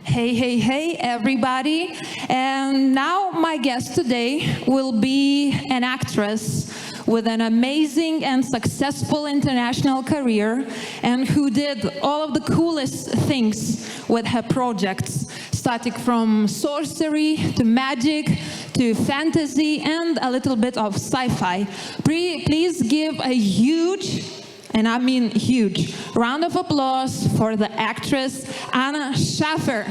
Hey, everybody. And now my guest today will be an actress with an amazing and successful international career and who did all of the coolest things with her projects, starting from sorcery to magic to fantasy and a little bit of sci-fi. Please give a huge, and I mean huge, round of applause for the actress Anna Shaffer.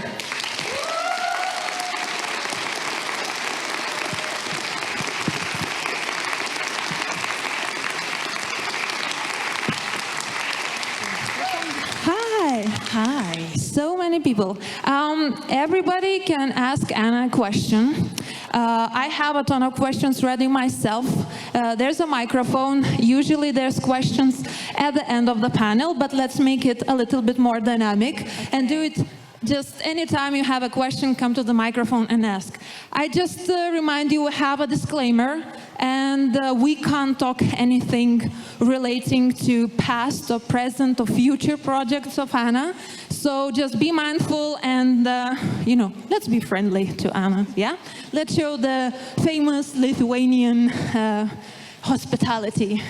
Hi. So many people. Everybody can ask Anna a question. I have a ton of questions ready myself. There's a microphone. Usually there's questions at the end of the panel, but let's make it a little bit more dynamic and do it just anytime you have a question, come to the microphone and ask. I just remind you, we have a disclaimer, and we can't talk anything relating to past or present or future projects of Anna. So just be mindful and, let's be friendly to Anna, yeah? Let's show the famous Lithuanian hospitality.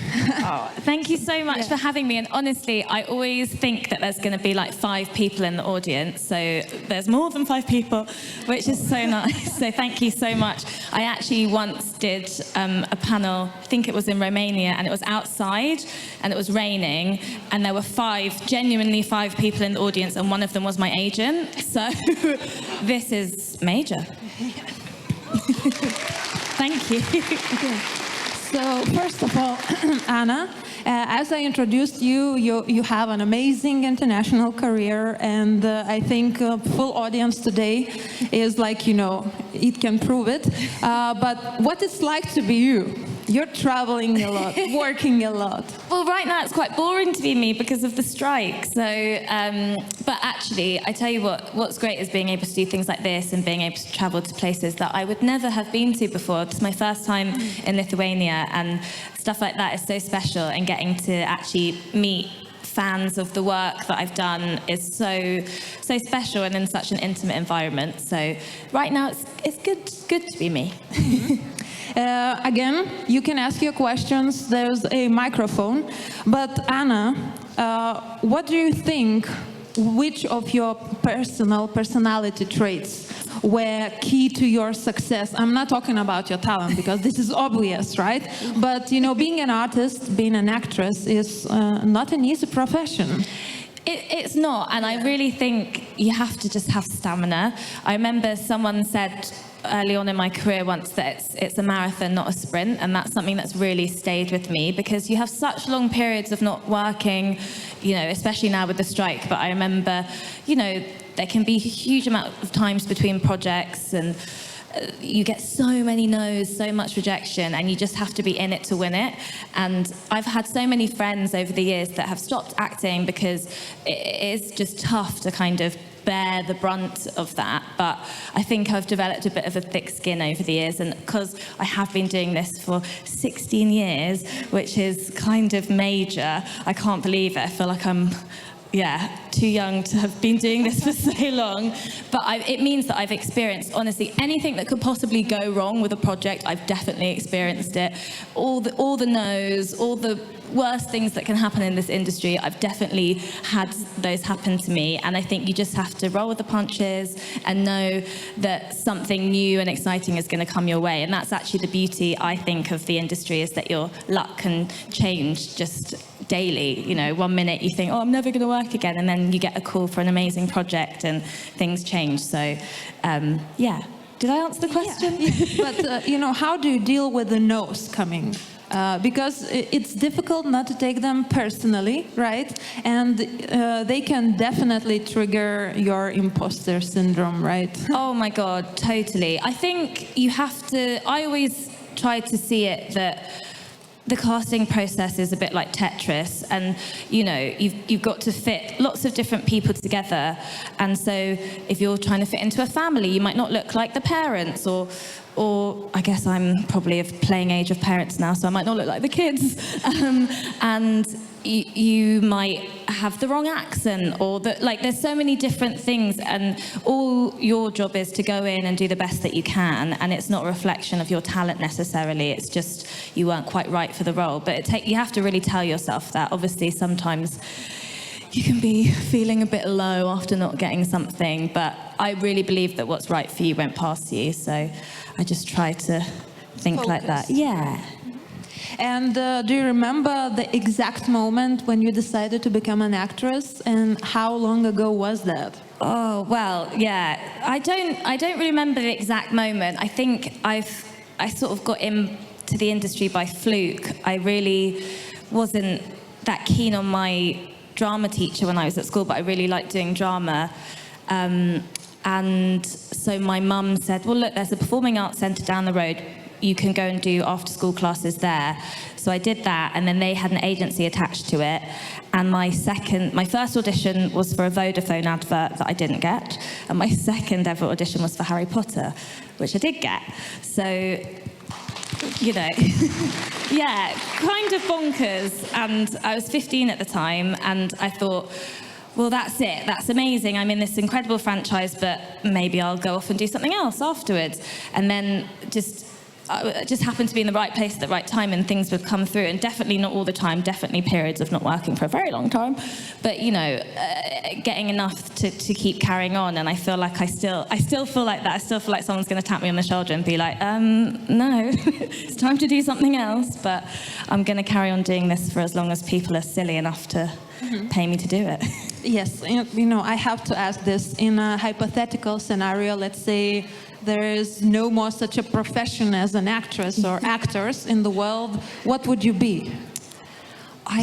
Oh, thank you so much for having me. And honestly, I always think that there's going to be like 5 people in the audience. So there's more than 5 people, which is so nice. So thank you so much. I actually once did a panel, I think it was in Romania, and it was outside and it was raining. And there were genuinely 5 people in the audience, and one of them was my agent. So this is major. Thank you. Okay. So first of all, Anna, as I introduced you, you have an amazing international career, and I think full audience today is like, it can prove it. But what it's like to be you? You're traveling a lot, working a lot. Well, right now it's quite boring to be me because of the strike. So, but actually, I tell you what's great is being able to do things like this and being able to travel to places that I would never have been to before. It's my first time in Lithuania, and stuff like that is so special, and getting to actually meet fans of the work that I've done is so special and in such an intimate environment. So right now it's good to be me. Again, you can ask your questions. There's a microphone. But Anna, what do you think, which of your personality traits were key to your success? I'm not talking about your talent, because this is obvious, right? But, being an artist, being an actress is not an easy profession. It's not, and I really think you have to just have stamina. I remember someone said early on in my career once that it's a marathon, not a sprint, and that's something that's really stayed with me, because you have such long periods of not working, especially now with the strike. But I remember, there can be a huge amount of times between projects, and you get so many no's, so much rejection, and you just have to be in it to win it. And I've had so many friends over the years that have stopped acting because it is just tough to kind of bear the brunt of that. But I think I've developed a bit of a thick skin over the years, and because I have been doing this for 16 years, which is kind of major, I can't believe it. I feel like I'm too young to have been doing this for so long. But it means that I've experienced, honestly, anything that could possibly go wrong with a project, I've definitely experienced it. All the no's, all the worst things that can happen in this industry, I've definitely had those happen to me. And I think you just have to roll with the punches and know that something new and exciting is going to come your way. And that's actually the beauty, I think, of the industry, is that your luck can change just daily. 1 minute you think, I'm never going to work again, and then you get a call for an amazing project and things change. So, Did I answer the question? Yeah. But, how do you deal with the no's coming? Because it's difficult not to take them personally, right? And they can definitely trigger your imposter syndrome, right? Oh my God, totally. I think you have to, I always try to see it that the casting process is a bit like Tetris, and you've got to fit lots of different people together. And so if you're trying to fit into a family, you might not look like the parents, or or I guess I'm probably of playing age of parents now, so I might not look like the kids. And you might have the wrong accent, or there's so many different things, and all your job is to go in and do the best that you can, and it's not a reflection of your talent necessarily, it's just you weren't quite right for the role. But you have to really tell yourself that. Obviously, sometimes you can be feeling a bit low after not getting something, but I really believe that what's right for you won't pass you, so I just try to think Focus. like that. Yeah. And do you remember the exact moment when you decided to become an actress, and how long ago was that? Oh, well, yeah. I don't remember the exact moment. I think I sort of got into the industry by fluke. I really wasn't that keen on my drama teacher when I was at school, but I really liked doing drama. And so my mum said, well, look, there's a performing arts centre down the road. You can go and do after-school classes there. So I did that, and then they had an agency attached to it. And my first audition was for a Vodafone advert that I didn't get, and my second ever audition was for Harry Potter, which I did get. So, you know, yeah, kind of bonkers. And I was 15 at the time, and I thought, well, that's it. That's amazing. I'm in this incredible franchise, but maybe I'll go off and do something else afterwards. And then I just happened to be in the right place at the right time, and things would come through, and definitely not all the time, definitely periods of not working for a very long time, but you know, getting enough to keep carrying on. And I feel like I still feel like that. I still feel like someone's going to tap me on the shoulder and be like, no, it's time to do something else, but I'm going to carry on doing this for as long as people are silly enough to pay me to do it. Yes, you know, I have to ask this. In a hypothetical scenario, let's say there is no more such a profession as an actress or actors in the world, what would you be?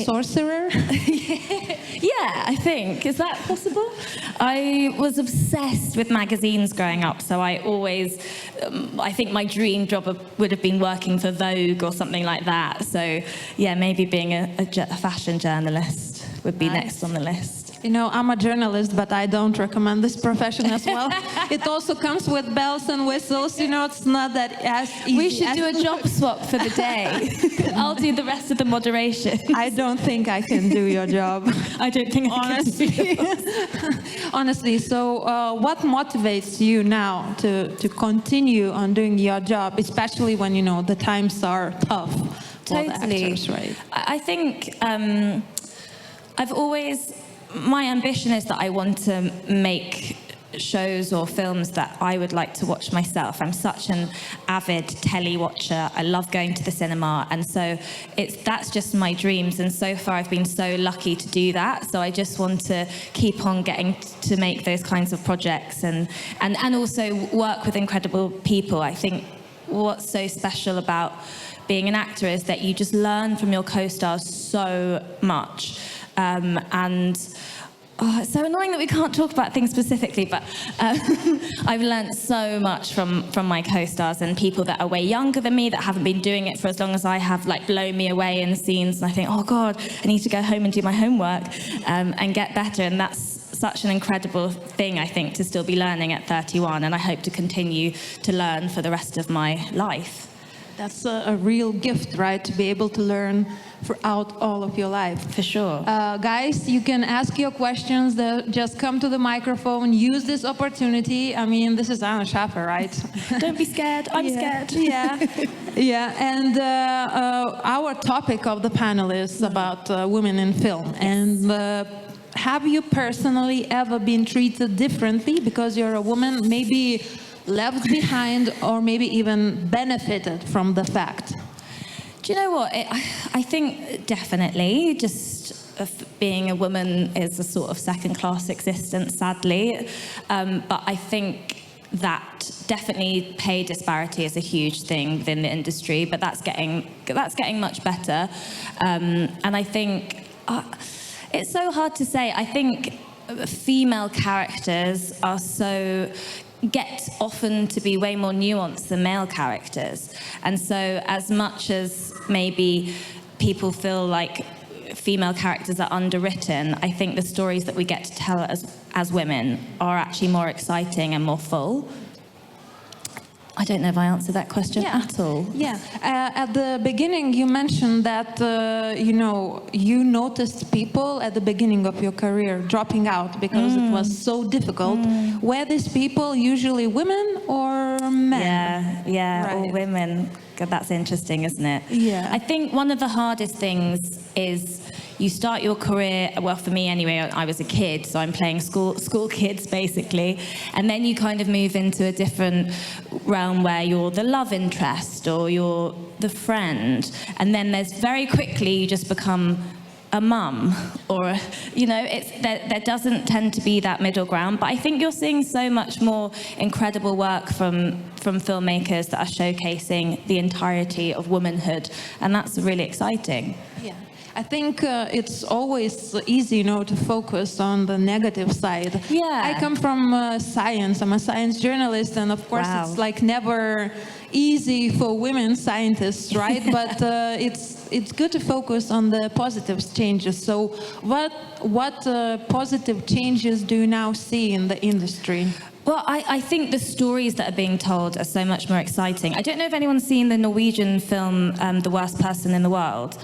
Sorcerer? Yeah, I think. Is that possible? I was obsessed with magazines growing up, so I always, I think my dream job would have been working for Vogue or something like that. So, yeah, maybe being a fashion journalist would be next on the list. You know, I'm a journalist, but I don't recommend this profession as well. It also comes with bells and whistles. You know, it's not that as easy. We should do a job swap for the day. I'll do the rest of the moderation. I don't think I can do your job. I don't think I can. Honestly, so what motivates you now to continue on doing your job, especially when, you know, the times are tough for the actors, right? I think I've always... My ambition is that I want to make shows or films that I would like to watch myself. I'm such an avid telly watcher. I love going to the cinema, and so that's just my dreams. And so far, I've been so lucky to do that. So I just want to keep on getting to make those kinds of projects, and also work with incredible people. I think what's so special about being an actor is that you just learn from your co-stars so much. It's so annoying that we can't talk about things specifically, but I've learned so much from my co-stars, and people that are way younger than me, that haven't been doing it for as long as I have, like, blown me away in scenes, and I think, oh God, I need to go home and do my homework and get better. And that's such an incredible thing, I think, to still be learning at 31, and I hope to continue to learn for the rest of my life. That's a real gift, right? To be able to learn throughout all of your life. For sure. Guys, you can ask your questions. Just come to the microphone. Use this opportunity. I mean, this is Anna Shaffer, right? Don't be scared. I'm scared. Yeah. Yeah. And our topic of the panel is about women in film. Yes. And have you personally ever been treated differently because you're a woman? Maybe left behind, or maybe even benefited from the fact? Do you know what? I think definitely just being a woman is a sort of second-class existence, sadly. But I think that definitely pay disparity is a huge thing within the industry, but that's getting much better. And I think it's so hard to say. I think female characters get often to be way more nuanced than male characters. And so as much as maybe people feel like female characters are underwritten, I think the stories that we get to tell as women are actually more exciting and more full. I don't know if I answered that question at all. Yeah. At the beginning, you mentioned that, you noticed people at the beginning of your career dropping out because it was so difficult. Were these people usually women or men? Yeah, Right. all women. God, that's interesting, isn't it? Yeah. I think one of the hardest things is you start your career, well, for me anyway, I was a kid, so I'm playing school kids, basically, and then you kind of move into a different realm where you're the love interest or you're the friend, and then there's very quickly you just become a mum, or there doesn't tend to be that middle ground. But I think you're seeing so much more incredible work from filmmakers that are showcasing the entirety of womanhood, and that's really exciting. Yeah. I think it's always easy, to focus on the negative side. Yeah. I come from science. I'm a science journalist, and of course, Wow. it's like never easy for women scientists, right? But it's good to focus on the positive changes. So, what positive changes do you now see in the industry? Well, I think the stories that are being told are so much more exciting. I don't know if anyone's seen the Norwegian film, The Worst Person in the World.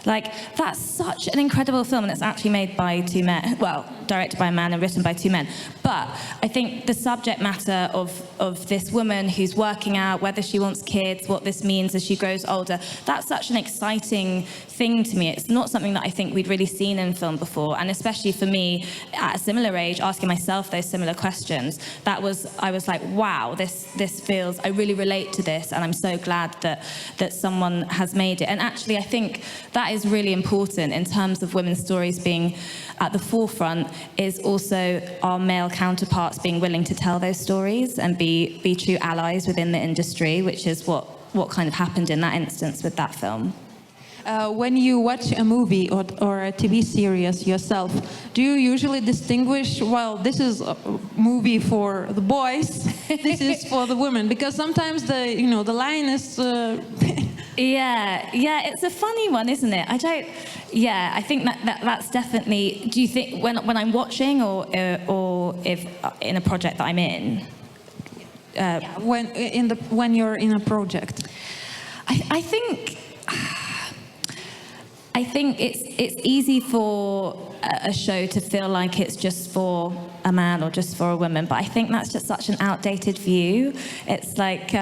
Like, that's such an incredible film, and it's actually made by two men, well, directed by a man and written by two men. But I think the subject matter of this woman who's working out whether she wants kids, what this means as she grows older, that's such an exciting thing to me. It's not something that I think we'd really seen in film before, and especially for me, at a similar age, asking myself those similar questions, I was like, wow, this feels, I really relate to this, and I'm so glad that someone has made it. And actually, I think that is really important in terms of women's stories being at the forefront, is also our male counterparts being willing to tell those stories and be true allies within the industry, which is what kind of happened in that instance with that film. When you watch a movie or a TV series yourself, do you usually distinguish, well, this is a movie for the boys, this is for the women? Because sometimes the line is... Yeah, it's a funny one, isn't it? I think that's definitely... Do you think when I'm watching or if in a project that I'm in? When you're in a project. I think it's easy for a show to feel like it's just for a man or just for a woman, but I think that's just such an outdated view. It's like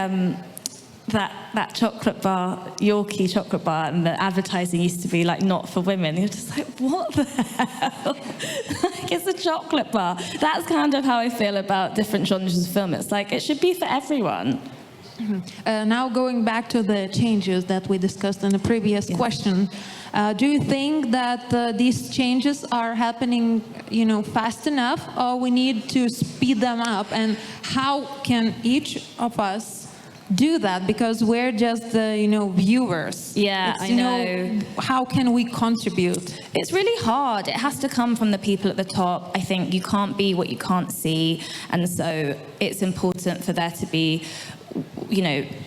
that chocolate bar, Yorkie chocolate bar, and the advertising used to be like not for women. You're just like, what the hell? Like, it's a chocolate bar. That's kind of how I feel about different genres of film. It's like, it should be for everyone. Mm-hmm. Now going back to the changes that we discussed in the previous question, do you think that these changes are happening, fast enough, or we need to speed them up? And how can each of us do that? Because we're just, viewers. Yeah, I know. How can we contribute? It's really hard. It has to come from the people at the top. I think you can't be what you can't see, and so it's important for there to be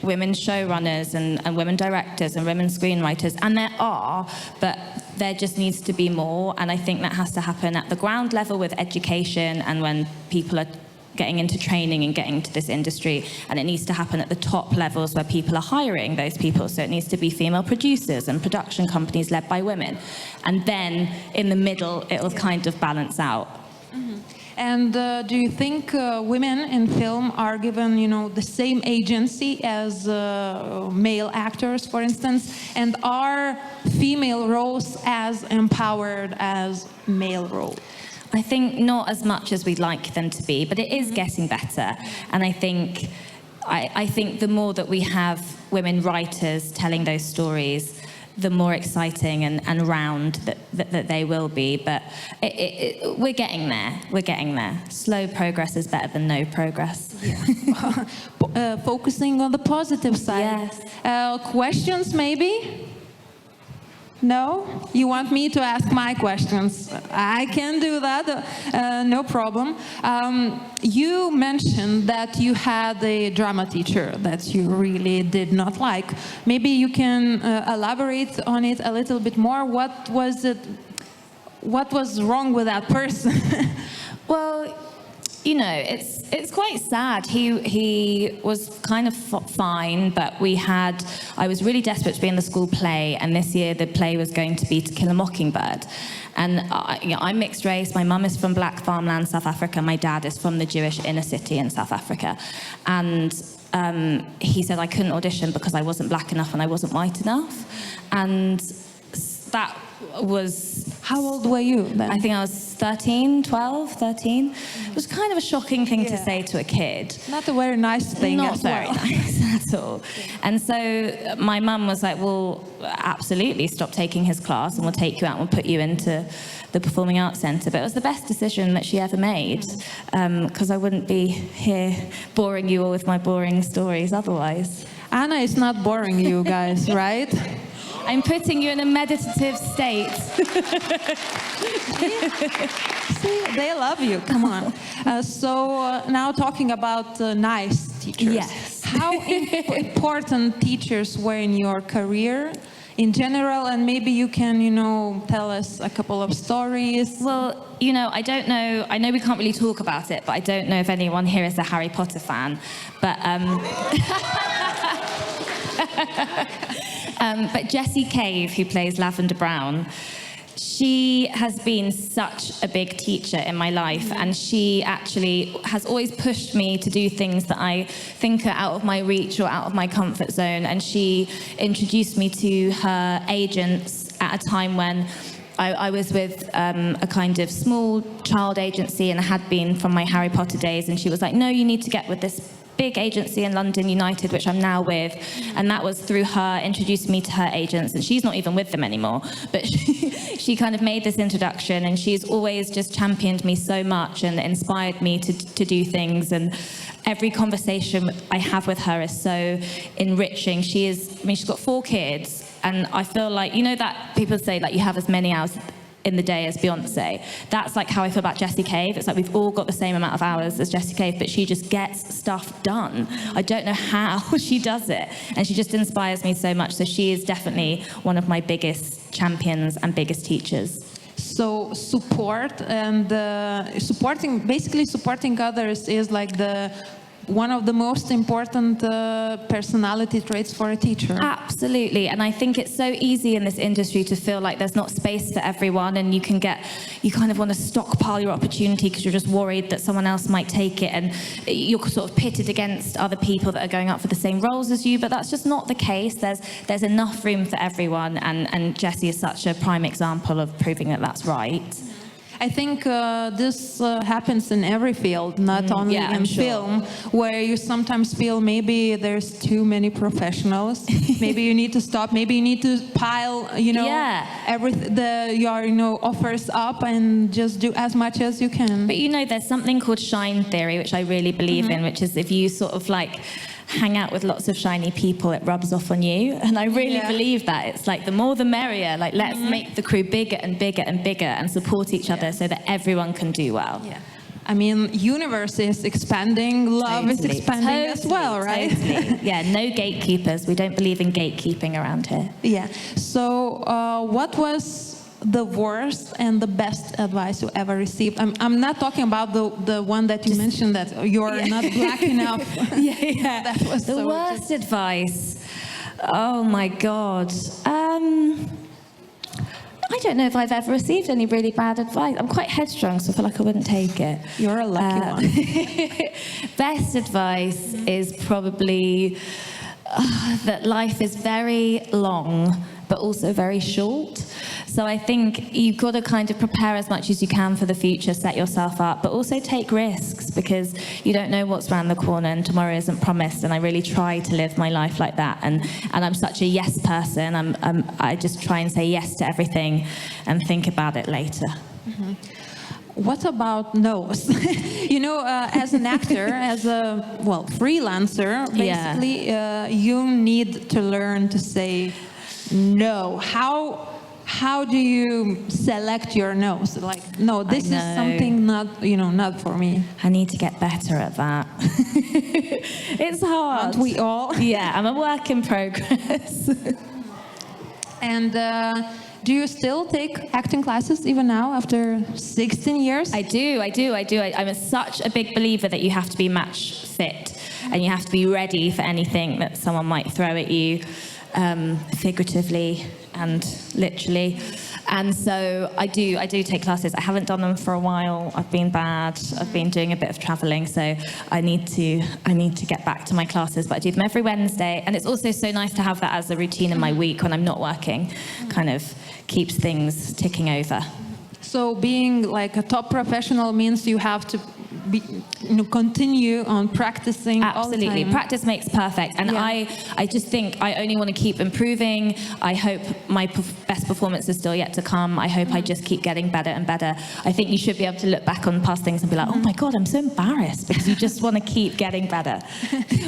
women showrunners and women directors and women screenwriters, and there are, but there just needs to be more, and I think that has to happen at the ground level with education and when people are getting into training and getting to this industry, and it needs to happen at the top levels where people are hiring those people, so it needs to be female producers and production companies led by women, and then in the middle it'll kind of balance out. Mm-hmm. And do you think women in film are given, the same agency as male actors, for instance? And are female roles as empowered as male roles? I think not as much as we'd like them to be, but it is getting better. And I think the more that we have women writers telling those stories, the more exciting and round that they will be. But we're getting there. We're getting there. Slow progress is better than no progress. Yeah. Focusing on the positive side. Yes. Questions, maybe? No? You want me to ask my questions? I can do that, no problem. You mentioned that you had a drama teacher that you really did not like. Maybe you can elaborate on it a little bit more. What was wrong with that person? Well, you know, it's quite sad. He was kind of fine, but I was really desperate to be in the school play, and this year the play was going to be To Kill a Mockingbird. And I'm mixed race. My mum is from black farmland, South Africa. My dad is from the Jewish inner city in South Africa. And he said I couldn't audition because I wasn't black enough and I wasn't white enough. And that was... How old were you then? I think I was 13. It was kind of a shocking thing to say to a kid. Not a very nice thing Not as well. very nice at all. And so my mum was like, well, absolutely, stop taking his class and we'll take you out and we'll put you into the Performing Arts Centre. But it was the best decision that she ever made, because I wouldn't be here boring you all with my boring stories otherwise. Anna is not boring you guys, right? I'm putting you in a meditative state. See, they love you. Come on. So now talking about nice teachers. Yes. How important teachers were in your career in general, and maybe you can, tell us a couple of stories. Well, I don't know. I know we can't really talk about it, but I don't know if anyone here is a Harry Potter fan. But Jessie Cave, who plays Lavender Brown, she has been such a big teacher in my life, and she actually has always pushed me to do things that I think are out of my reach or out of my comfort zone. And she introduced me to her agents at a time when I was with a kind of small child agency, and I had been from my Harry Potter days, and she was like, no, you need to get with this big agency in London, United, which I'm now with. And that was through her introducing me to her agents, and she's not even with them anymore, but she kind of made this introduction, and she's always just championed me so much and inspired me to do things. And every conversation I have with her is so enriching. She's got 4 kids, and I feel like, that people say like you have as many hours in the day as Beyonce. That's like how I feel about Jessie Cave. It's like we've all got the same amount of hours as Jessie Cave, but she just gets stuff done. I don't know how she does it, and she just inspires me so much. So she is definitely one of my biggest champions and biggest teachers. So support and supporting others is like one of the most important personality traits for a teacher. Absolutely, and I think it's so easy in this industry to feel like there's not space for everyone, and you kind of want to stockpile your opportunity because you're just worried that someone else might take it, and you're sort of pitted against other people that are going up for the same roles as you, but that's just not the case. There's enough room for everyone, and Jessie is such a prime example of proving that that's right. I think this happens in every field, not only in film, where you sometimes feel maybe there's too many professionals. Maybe you need to stop. Maybe you need to pile, your offers up and just do as much as you can. But there's something called shine theory, which I really believe in, which is if you sort of like hang out with lots of shiny people, it rubs off on you. And I really believe that. It's like the more the merrier. Like, let's make the crew bigger and bigger and bigger and support each other so that everyone can do well. Yeah. I mean, universe is expanding, love is expanding as well, right? Totally. Yeah, no gatekeepers. We don't believe in gatekeeping around here. Yeah. So what was the worst and the best advice you ever received? I'm not talking about the one that you mentioned, that you're not black enough. Yeah. That was the worst advice. Oh my God. I don't know if I've ever received any really bad advice. I'm quite headstrong, so I feel like I wouldn't take it. You're a lucky one. Best advice is probably that life is very long, but also very short. So I think you've got to kind of prepare as much as you can for the future, set yourself up, but also take risks, because you don't know what's around the corner and tomorrow isn't promised. And I really try to live my life like that. And I'm such a yes person. I just try and say yes to everything and think about it later. Mm-hmm. What about no's? As an actor, as a freelancer, basically, you need to learn to say no. How do you select your no's? Like, no, this is something not for me. I need to get better at that. It's hard. Aren't we all? Yeah, I'm a work in progress. And Do you still take acting classes even now after 16 years? I do. I'm such a big believer that you have to be match fit and you have to be ready for anything that someone might throw at you, figuratively and literally. And so I do take classes. I haven't done them for a while. I've been bad. I've been doing a bit of traveling, so I need to get back to my classes. But I do them every Wednesday, and it's also so nice to have that as a routine in my week when I'm not working. Kind of keeps things ticking over. So being like a top professional means you have to continue on practicing. Absolutely. All the time. Practice makes perfect. And Yeah. I just think I only want to keep improving. I hope my best performance is still yet to come. I hope I just keep getting better and better. I think you should be able to look back on past things and be like, oh my God, I'm so embarrassed, because you just want to keep getting better.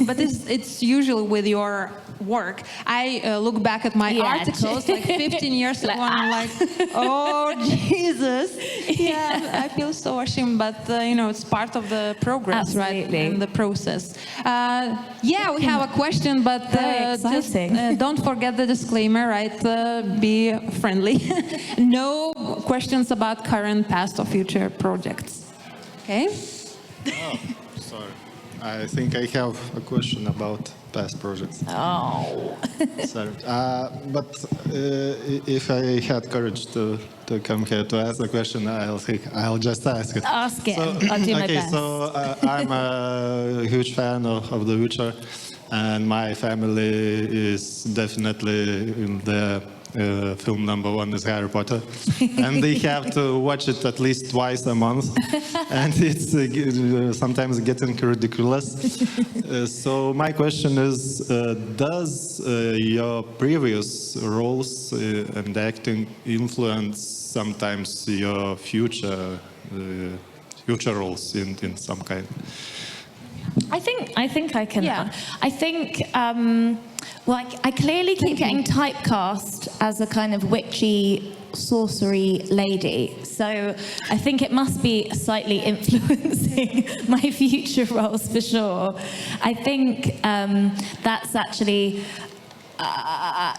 But it's usually with your work. I look back at my articles like 15 years ago, and I'm like, oh Jesus, yeah, I feel so ashamed. But it's part of the progress, Absolutely. right, and the process. Yeah, we have a question, but Very exciting. don't forget the disclaimer, right? Be friendly. No questions about current, past, or future projects. Okay. Oh, sorry. I think I have a question about past projects. Oh. Sorry. But if I had courage to come here to ask the question, I'll just ask it. Ask it. I'll do my best. So I'm a huge fan of The Witcher, and my family is definitely in the film number one is Harry Potter, and they have to watch it at least twice a month, and it's sometimes getting ridiculous. So my question is, does your previous roles and acting influence sometimes your future roles in some kind? I think I can. Yeah. I think. Well, I clearly keep getting typecast as a kind of witchy, sorcery lady. So I think it must be slightly influencing my future roles for sure. I think that's actually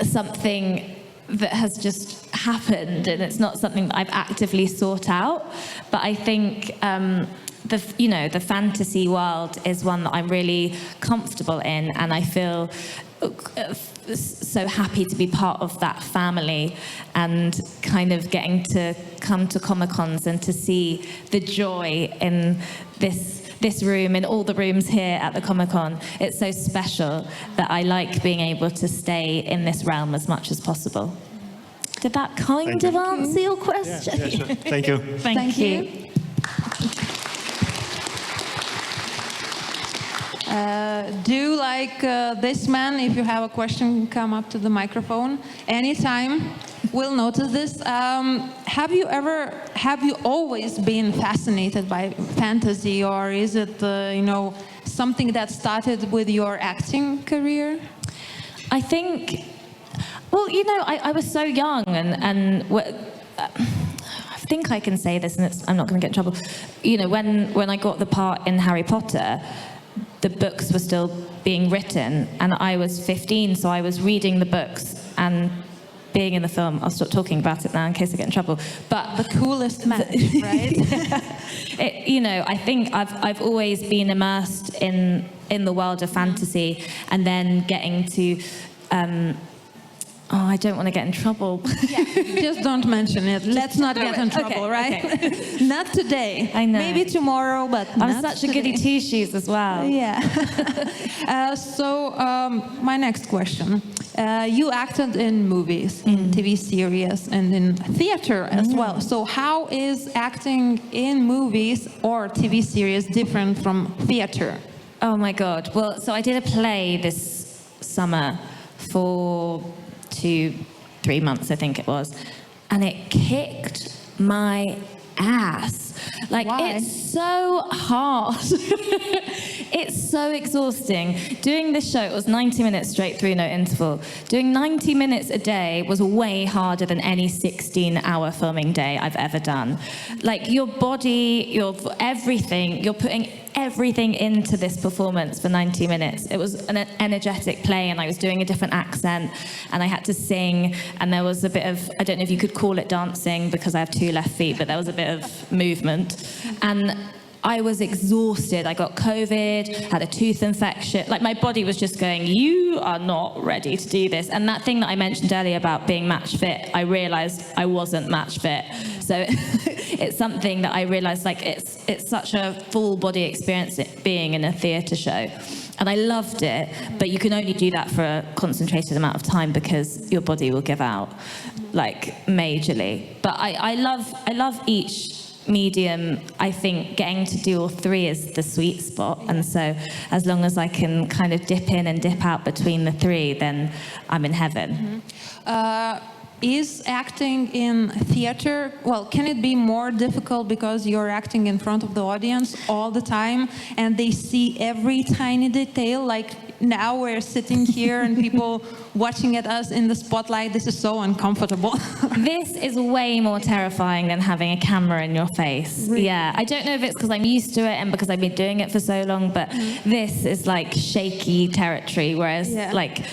something that has just happened, and it's not something that I've actively sought out. But I think the fantasy world is one that I'm really comfortable in, and I feel so happy to be part of that family, and kind of getting to come to Comic-Cons and to see the joy in this room, in all the rooms here at the Comic-Con. It's so special that I like being able to stay in this realm as much as possible. Did that kind of answer your question? Yeah, sure. Thank you. Thank you. Do like this man, if you have a question, come up to the microphone anytime. We'll notice this. Have you always been fascinated by fantasy, or is it, something that started with your acting career? I think, well, I was so young, and I think I can say this, and I'm not going to get in trouble. When I got the part in Harry Potter, the books were still being written, and I was 15, so I was reading the books and being in the film. I'll stop talking about it now in case I get in trouble. But The coolest match, right? I think I've always been immersed in the world of fantasy, and then getting to I don't want to get in trouble. Yeah, just don't mention it. Let's not get in trouble, Okay, right? okay. Not today. I know. Maybe tomorrow, but I'm not such a today. goody two-shoes as well. Yeah. My next question. You acted in movies, in TV series, and in theater as well. So how is acting in movies or TV series different from theater? Oh my God. Well, so I did a play this summer for 2-3 months, I think it was, and it kicked my ass. Like, Why? it's so hard. It's so exhausting. Doing this show, it was 90 minutes straight through, no interval. Doing 90 minutes a day was way harder than any 16-hour filming day I've ever done. Like, your body, your everything, you're putting everything into this performance for 90 minutes. It was an energetic play, and I was doing a different accent, and I had to sing, and there was a bit of, I don't know if you could call it dancing because I have 2 left feet, but there was a bit of movement. And I was exhausted. I got COVID, had a tooth infection. Like, my body was just going, you are not ready to do this. And that thing that I mentioned earlier about being match fit, I realized I wasn't match fit. So it's something that I realized, like, it's such a full body experience being in a theatre show. And I loved it, but you can only do that for a concentrated amount of time because your body will give out, like, majorly. But I love each medium. I think getting to do all 3 is the sweet spot, and so as long as I can kind of dip in and dip out between the 3, then I'm in heaven. Is acting in theater, well, can it be more difficult because you're acting in front of the audience all the time and they see every tiny detail? Like, now we're sitting here and people watching at us in the spotlight. This is so uncomfortable. This is way more terrifying than having a camera in your face. Really? Yeah, I don't know if it's because I'm used to it and because I've been doing it for so long, but this is like shaky territory, whereas like,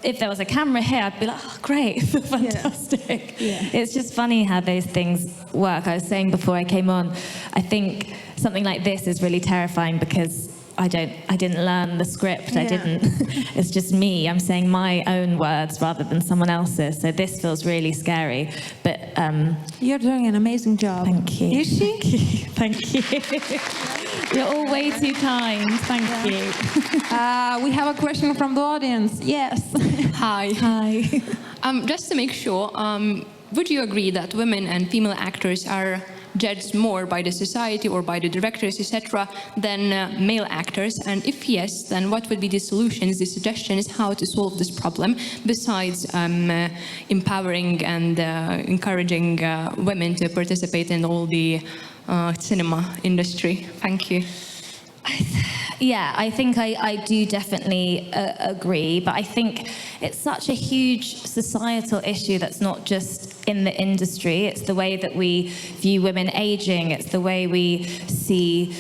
if there was a camera here, I'd be like, oh, great, fantastic. Yeah. It's just funny how those things work. I was saying before I came on, I think something like this is really terrifying because I didn't learn the script. It's just me. I'm saying my own words rather than someone else's. So this feels really scary. But you're doing an amazing job. Thank you. Is she? Thank you. You're all way too kind. Thank you. We have a question from the audience. Yes. Hi. Hi. Just to make sure, would you agree that women and female actors are judged more by the society or by the directors, etc., than male actors? And if yes, then what would be the solutions, the suggestions, how to solve this problem, besides empowering and encouraging women to participate in all the cinema industry? Thank you. Yeah, I think I do definitely agree, but I think it's such a huge societal issue that's not just in the industry. It's the way that we view women aging. It's the way we see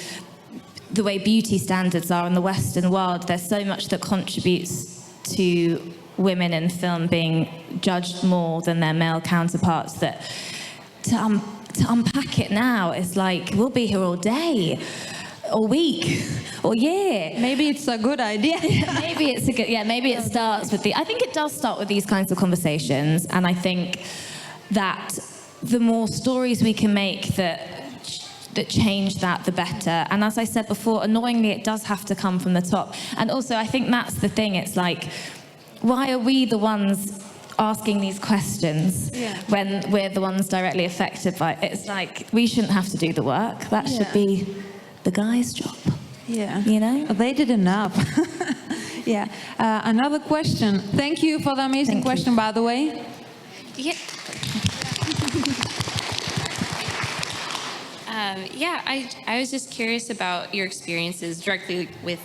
the way beauty standards are in the Western world. There's so much that contributes to women in film being judged more than their male counterparts that to unpack it now is like, we'll be here all day, or week, or year. Maybe it's a good idea. Maybe it's a good, maybe it starts with I think it does start with these kinds of conversations, and I think that the more stories we can make that change that, the better. And as I said before, annoyingly, it does have to come from the top. And also, I think that's the thing, it's like, why are we the ones asking these questions when we're the ones directly affected by it? It's like, we shouldn't have to do the work. That should be the guy's job. Yeah. You know? They did enough. Yeah. Another question. Thank you for the amazing question, by the way. Yeah. I was just curious about your experiences directly with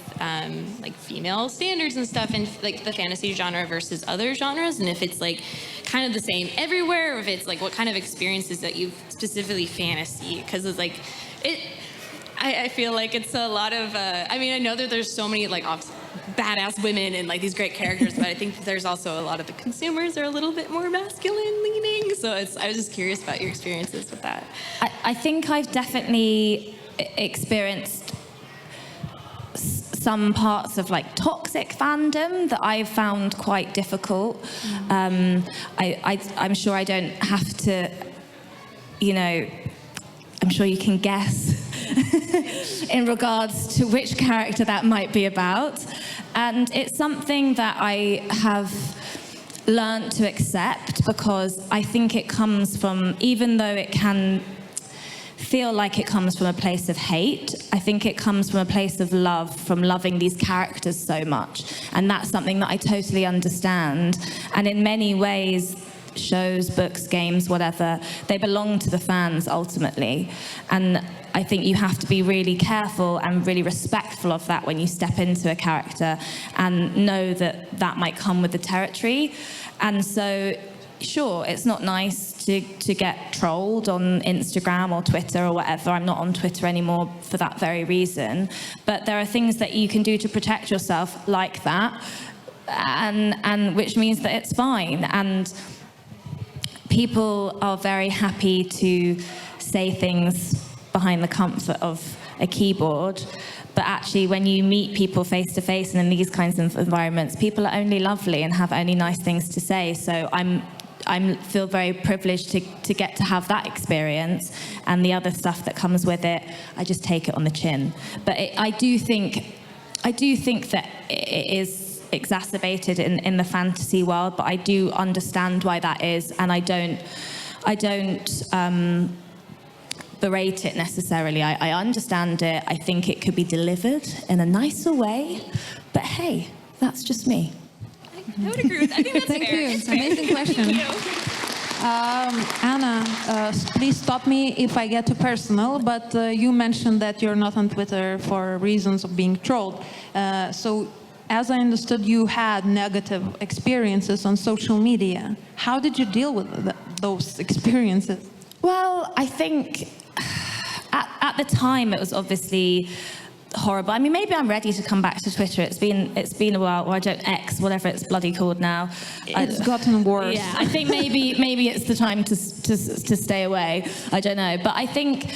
like female standards and stuff, and like the fantasy genre versus other genres, and if it's like kind of the same everywhere, or if it's like what kind of experiences that you've specifically fantasy, because it's like I feel like it's a lot of I mean, I know that there's so many like badass women and like these great characters, but I think there's also a lot of the consumers are a little bit more masculine leaning. So I was just curious about your experiences with that. I think I've definitely experienced some parts of like toxic fandom that I've found quite difficult. I'm sure I don't have to, you know, I'm sure you can guess in regards to which character that might be about. And it's something that I have learned to accept, because I think it comes from, even though it can feel like it comes from a place of hate, I think it comes from a place of love, from loving these characters so much. And that's something that I totally understand. And in many ways, shows, books, games, whatever, they belong to the fans ultimately. And I think you have to be really careful and really respectful of that when you step into a character, and know that that might come with the territory. And so, sure, it's not nice to get trolled on Instagram or Twitter or whatever. I'm not on Twitter anymore for that very reason. But there are things that you can do to protect yourself like that, and which means that it's fine. And people are very happy to say things behind the comfort of a keyboard. But actually, when you meet people face to face and in these kinds of environments, people are only lovely and have only nice things to say. So I feel very privileged to get to have that experience, and the other stuff that comes with it, I just take it on the chin. But I do think that it is exacerbated in the fantasy world, but I do understand why that is, and I don't berate it necessarily. I understand it. I think it could be delivered in a nicer way, but hey, that's just me. I would agree with that. I think that's Thank fair. you. It's fair. Amazing question. Thank you. Anna, please stop me if I get too personal, but you mentioned that you're not on Twitter for reasons of being trolled. So, as I understood, you had negative experiences on social media. How did you deal with those experiences? Well, I think at the time it was obviously horrible. I mean, maybe I'm ready to come back to Twitter. It's been a while, or I don't X, whatever it's bloody called now. It's gotten worse. Yeah, I think maybe it's the time to stay away. I don't know, but I think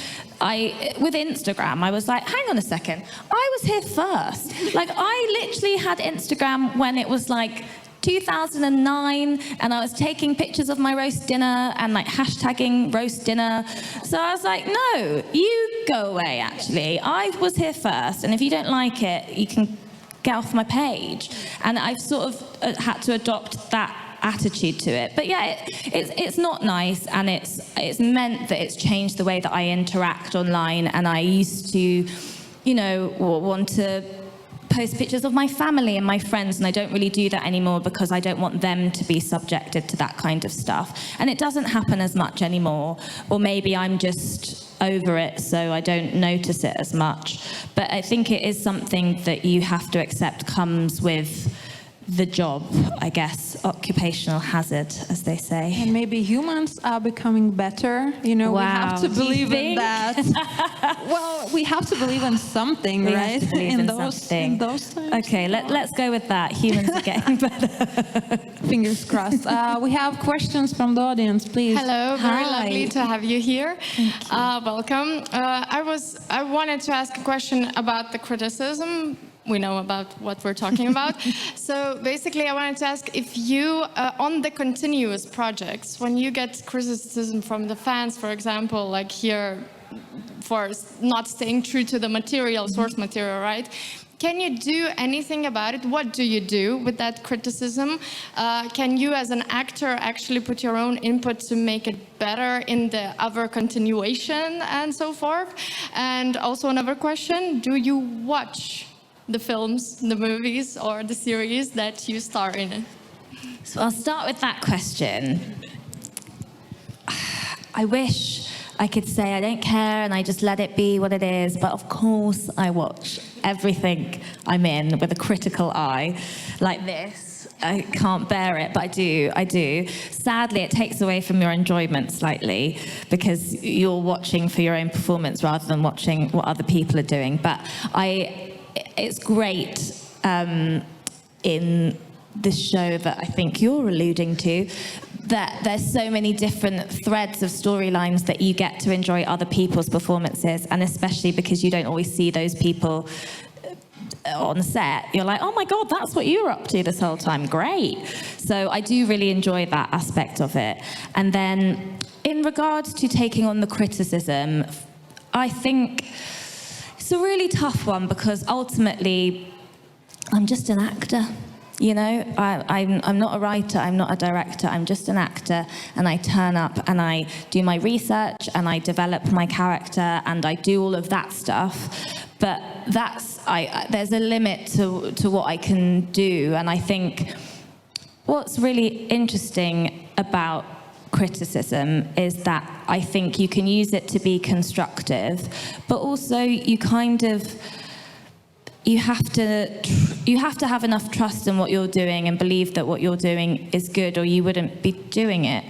with Instagram, I was like, hang on a second, I was here first. Like, I literally had Instagram when it was like 2009, and I was taking pictures of my roast dinner and like hashtagging roast dinner. So I was like, no, you go away, actually. I was here first, and if you don't like it, you can get off my page. And I've sort of had to adopt that attitude to it. But yeah, it's not nice, and it's meant that it's changed the way that I interact online. And I used to, want to post pictures of my family and my friends, and I don't really do that anymore because I don't want them to be subjected to that kind of stuff. And it doesn't happen as much anymore, or maybe I'm just over it, so I don't notice it as much. But I think it is something that you have to accept comes with the job, I guess, occupational hazard, as they say. And maybe humans are becoming better. We have to believe in that. Well, we have to believe in something, We right? have to believe in something. In those times. Okay, let's go with that. Humans are getting better. Fingers crossed. We have questions from the audience, please. Hello, very Hi. lovely to have you here. Welcome. I wanted to ask a question about the criticism. We know about what we're talking about. So basically, I wanted to ask if you, on the continuous projects, when you get criticism from the fans, for example, like here, for not staying true to the material, source material, right? Can you do anything about it? What do you do with that criticism? Can you, as an actor, actually put your own input to make it better in the other continuation and so forth? And also another question, do you watch the films, the movies, or the series that you star in? So I'll start with that question. I wish I could say I don't care and I just let it be what it is, but of course I watch everything I'm in with a critical eye, like this. I can't bear it, but I do. Sadly, it takes away from your enjoyment slightly because you're watching for your own performance rather than watching what other people are doing. But it's great in this show that I think you're alluding to, that there's so many different threads of storylines that you get to enjoy other people's performances, and especially because you don't always see those people on set. You're like, oh my God, that's what you were up to this whole time. Great. So I do really enjoy that aspect of it. And then in regards to taking on the criticism, I think it's a really tough one because ultimately I'm just an actor. I'm not a writer, I'm not a director, I'm just an actor, and I turn up and I do my research and I develop my character and I do all of that stuff. But there's a limit to what I can do, and I think what's really interesting about criticism is that I think you can use it to be constructive, but also you have to have enough trust in what you're doing and believe that what you're doing is good, or you wouldn't be doing it.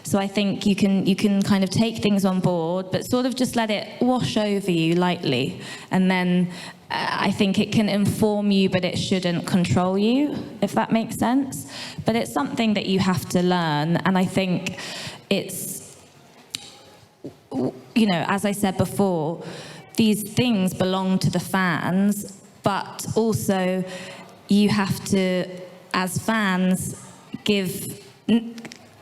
So I think you can kind of take things on board, but sort of just let it wash over you lightly. And then I think it can inform you, but it shouldn't control you, if that makes sense. But it's something that you have to learn. And I think it's, you know, as I said before, these things belong to the fans, but also you have to, as fans, give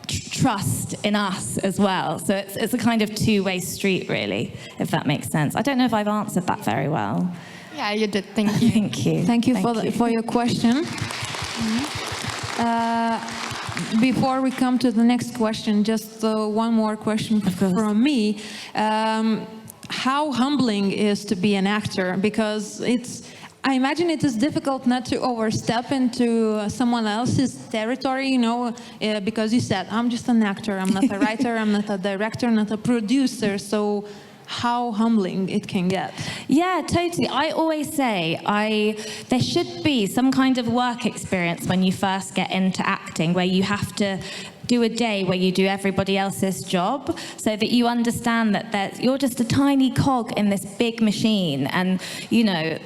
trust in us as well. So it's a kind of two-way street, really, if that makes sense. I don't know if I've answered that very well. Yeah, you did. Thank you. Thank you. Thank you for your question. Before we come to the next question, just one more question from me. How humbling is to be an actor? Because I imagine it is difficult not to overstep into someone else's territory, you know, because you said, I'm just an actor, I'm not a writer, I'm not a director, not a producer, so how humbling it can get. Yeah, totally. I always say there should be some kind of work experience when you first get into acting, where you have to do a day where you do everybody else's job, so that you understand that you're just a tiny cog in this big machine. And, you know,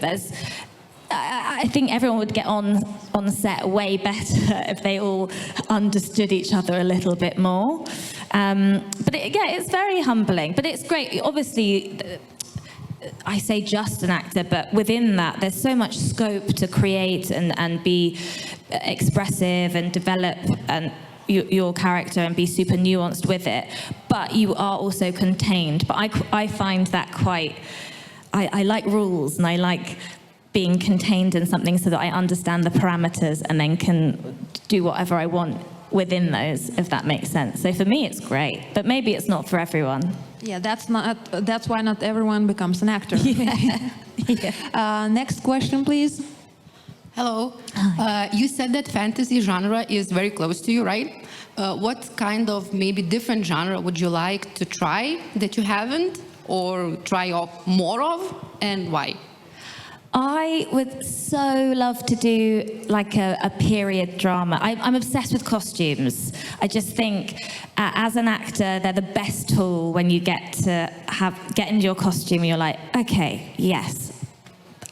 I think everyone would get on set way better if they all understood each other a little bit more. But it's very humbling, but it's great. Obviously, I say just an actor, but within that, there's so much scope to create and be expressive and develop your character and be super nuanced with it. But you are also contained. But I find that quite, I like rules, and I like being contained in something so that I understand the parameters and then can do whatever I want within those, if that makes sense. So for me, it's great, but maybe it's not for everyone. Yeah, that's why not everyone becomes an actor. Yeah. Next question, please. Hello. You said that fantasy genre is very close to you, right? What kind of maybe different genre would you like to try that you haven't, or try more of, and why? I would so love to do like a period drama. I'm obsessed with costumes. I just think as an actor, they're the best tool when you get into your costume and you're like, okay, yes,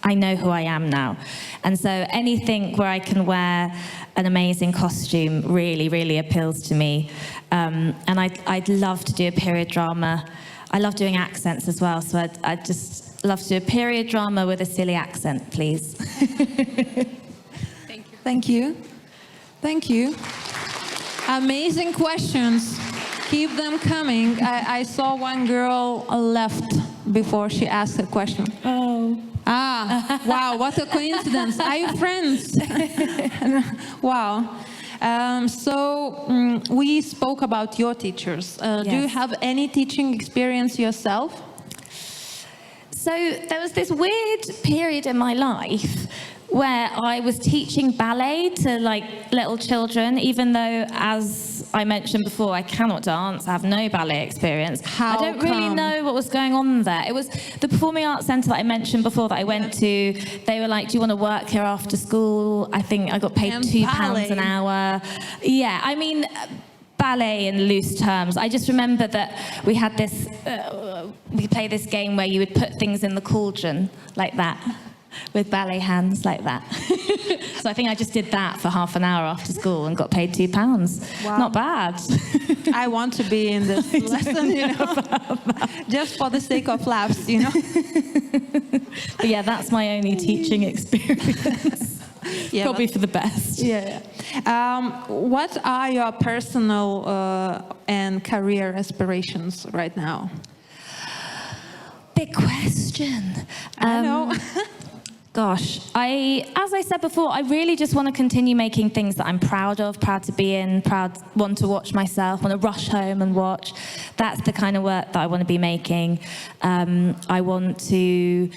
I know who I am now. And so anything where I can wear an amazing costume really, really appeals to me. And I'd love to do a period drama. I love doing accents as well, so I'd just love to do a period drama with a silly accent, please. Thank you. Thank you. Amazing questions. Keep them coming. I saw one girl left before she asked a question. Oh. Ah, wow, what a coincidence. Are you friends? Wow. We spoke about your teachers. Yes. Do you have any teaching experience yourself? So there was this weird period in my life where I was teaching ballet to like little children, even though, as I mentioned before, I cannot dance. I have no ballet experience. How I don't really come? know what was going on there. It was the Performing Arts Centre that I mentioned before that I went to. They were like, do you want to work here after school? I think I got paid And £2 ballet. an hour. Yeah, I mean, ballet in loose terms. I just remember that we had this, we play this game where you would put things in the cauldron like that, with ballet hands like that. So I think I just did that for half an hour after school and got paid £2. Wow. Not bad. I want to be in this lesson, you know, just for the sake of laughs, you know. But yeah, that's my only teaching experience. Yeah, Probably for the best. Yeah. What are your personal and career aspirations right now? Big question. I know. Gosh, as I said before, I really just want to continue making things that I'm proud of, proud to be in, want to watch myself, want to rush home and watch. That's the kind of work that I want to be making. I want to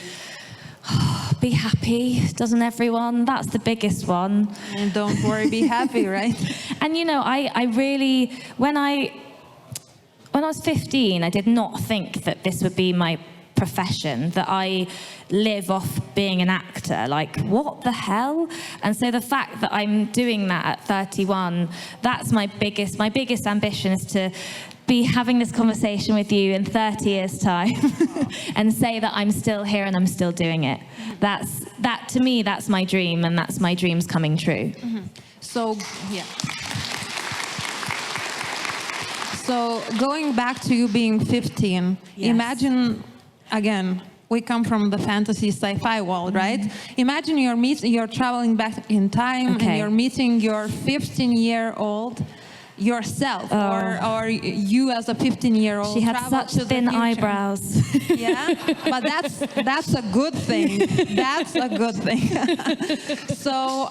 be happy, doesn't everyone? That's the biggest one. And don't worry, be happy, right? And you know, I really, when I was 15, I did not think that this would be my profession, that I live off being an actor. Like, what the hell? And so the fact that I'm doing that at 31, that's my biggest ambition, is to be having this conversation with you in 30 years' time and say that I'm still here and I'm still doing it. That to me, that's my dream, and that's my dreams coming true. Mm-hmm. So, yeah. So going back to you being 15, Yes. imagine, again, we come from the fantasy sci-fi world, right? Imagine you're traveling back in time and you're meeting your 15-year-old yourself, or you as a 15-year-old. She had such thin eyebrows. Yeah, but that's a good thing. That's a good thing. So,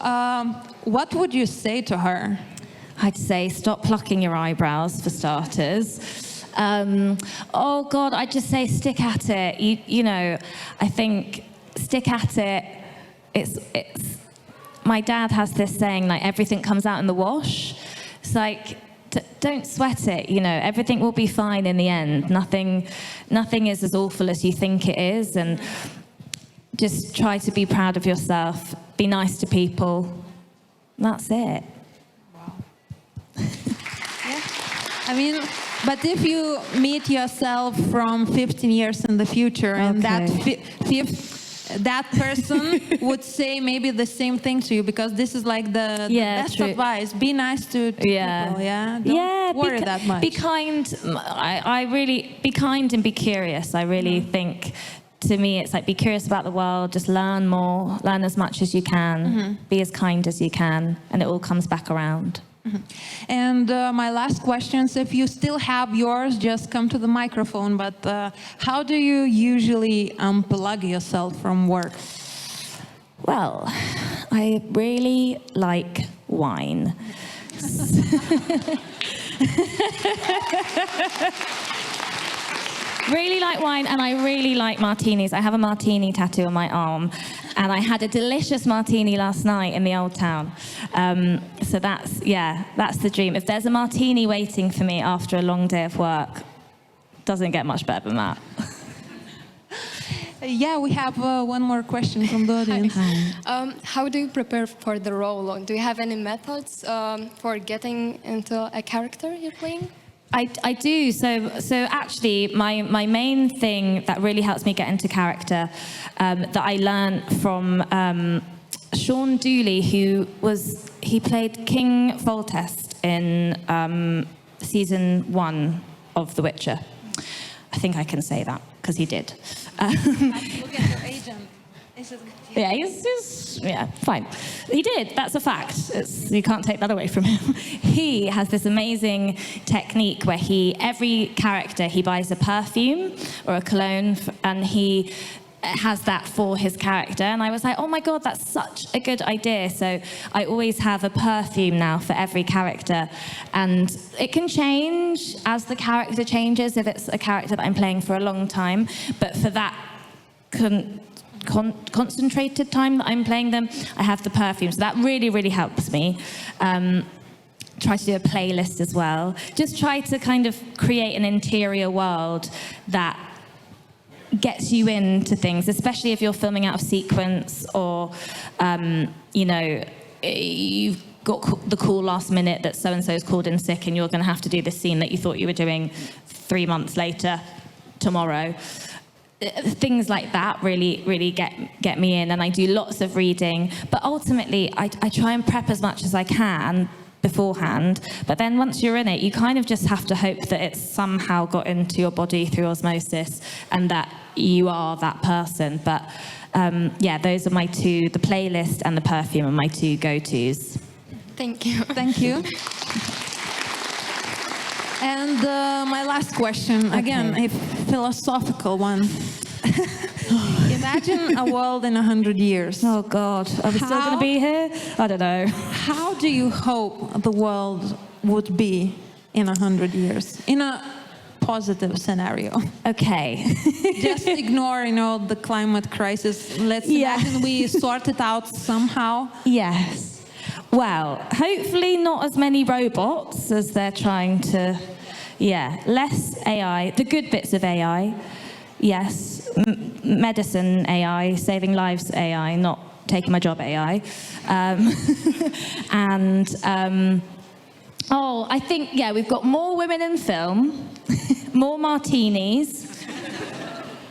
what would you say to her? I'd say stop plucking your eyebrows, for starters. Oh God, I'd just say stick at it. You know, I think stick at it. It's. My dad has this saying, like, everything comes out in the wash. It's like, don't sweat it. You know, everything will be fine in the end. Nothing is as awful as you think it is, and just try to be proud of yourself. Be nice to people. That's it. I mean, but if you meet yourself from 15 years in the future, and that person would say maybe the same thing to you, because this is like the best advice. Be nice to people, Don't worry that much. Be kind. I really, be kind and be curious. I really think, to me, it's like, be curious about the world, just learn more, learn as much as you can, be as kind as you can, and it all comes back around. And my last question is, if you still have yours, just come to the microphone, but how do you usually unplug yourself from work? Well, I really like wine. Really like wine, and I really like martinis. I have a martini tattoo on my arm, and I had a delicious martini last night in the Old Town. So that's the dream. If there's a martini waiting for me after a long day of work, doesn't get much better than that. Yeah, we have one more question from the audience. How do you prepare for the role? Do you have any methods for getting into a character you're playing? I do. So actually, my main thing that really helps me get into character, that I learned from Sean Dooley, he played King Foltest in season 1 of The Witcher. I think I can say that because he did. Look at your agent. Yeah, yeah, fine. He did, that's a fact. You can't take that away from him. He has this amazing technique where every character, he buys a perfume or a cologne, and he has that for his character. And I was like, oh my God, that's such a good idea. So I always have a perfume now for every character. And it can change as the character changes, if it's a character that I'm playing for a long time. But for that concentrated time that I'm playing them, I have the perfume. So that really, really helps me. Try to do a playlist as well. Just try to kind of create an interior world that gets you into things, especially if you're filming out of sequence, or, you've got the call last minute that so-and-so's called in sick and you're going to have to do this scene that you thought you were doing 3 months later, tomorrow. Things like that really, really get me in, and I do lots of reading. But ultimately, I try and prep as much as I can beforehand. But then once you're in it, you kind of just have to hope that it's somehow got into your body through osmosis, and that you are that person. But those are my two: the playlist and the perfume are my two go-tos. Thank you. Thank you. And my last question, again, a philosophical one. Imagine a world in 100 years. Oh God, are we still going to be here? I don't know. How do you hope the world would be in 100 years, in a positive scenario? Okay. Just ignore, the climate crisis. Let's imagine we sort it out somehow. Yes. Well, hopefully not as many robots as they're trying to, less AI, the good bits of AI, yes. Medicine AI, saving lives AI, not taking my job AI. I think, yeah, we've got more women in film, more martinis.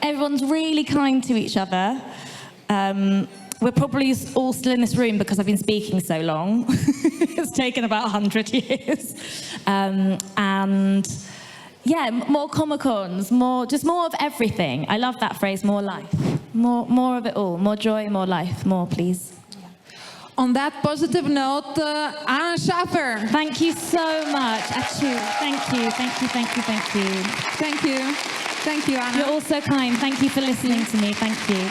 Everyone's really kind to each other. We're probably all still in this room because I've been speaking so long. It's taken about 100 years. And yeah, more Comic-Cons, just more of everything. I love that phrase, more life. More of it all, more joy, more life, more please. On that positive note, Anna Shaffer. Thank you so much. Achoo. Thank you. Thank you, Anna. You're all so kind. Thank you for listening to me. Thank you.